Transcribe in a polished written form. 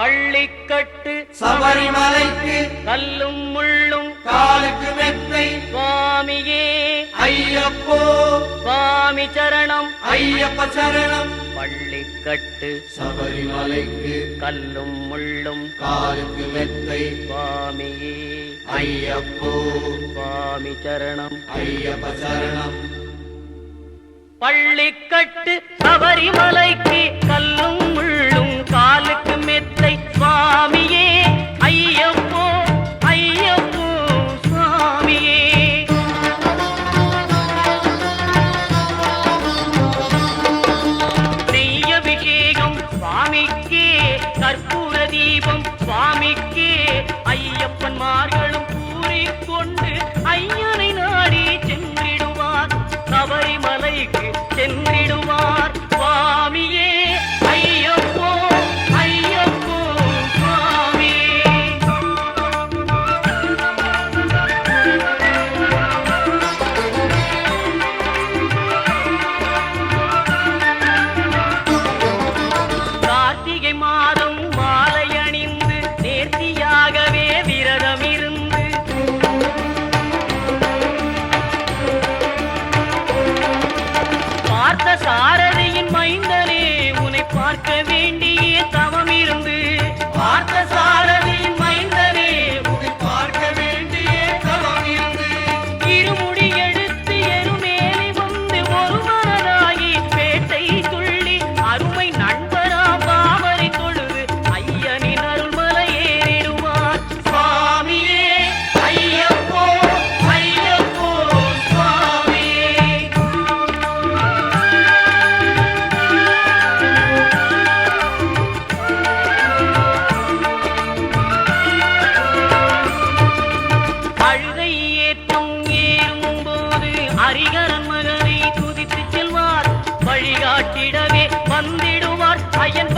பள்ளிக்கட்டு சபரிமலைக்கு கல்லும் முள்ளும் காலுக்கு மெத்தை சுவாமியே ஐயப்போ சுவாமி சரணம் ஐயப்ப சரணம். பள்ளிக்கட்டு சபரிமலைக்கு கல்லும் முள்ளும் காலுக்கு மெத்தை சுவாமியே ஐயப்போ சுவாமி சரணம் ஐயப்ப சரணம். பள்ளிக்கட்டு சபரிமலைக்கு கல்லும் முள்ளும் காலுக்கு மெத்தை சுவாமியே ஐயப்போ ஐயப்போ சுவாமியே. நெய்யபிஷேகம் சுவாமிக்கே கற்பூர தீபம் சுவாமிக்கே ஐயப்பன்மார்களும் கூறிக்கொண்டு ஐயனை நாடி சென்றிடுவார் சபரிமலைக்கு சென்றிடுவார் சுவாமியே ஐயப்போ ஐயப்போ சுவாமியே. கார்த்திகை மாதம் மாலை அணிந்து நேர்த்தியாகவே விரதம் இருந்து பார்த்த சாரதியின் மைந்தனே உன்னை பார்க்க வேண்டிய தவம் இருந்து பார்த்த சாரதியின் மைந்தனே உன்னை பார்க்க வேண்டிய தவம் இருந்து இருமுடி எடுத்து எருமேலி வந்து ஒரு மனதாகி பேட்டை துள்ளி அருமை நண்பராம் பாவரை தொழுது ஐயனின் அருள்மலை ஏறிடுவார் சுவாமியே ஐயப்போ ஐயப்போ சுவாமியே. அழுகை ஏற்றம் ஏறும் போது ஹரிகரன் மகனை துதித்து செல்வார் வழிகாட்டிடவே வந்திடுவார் ஐயன்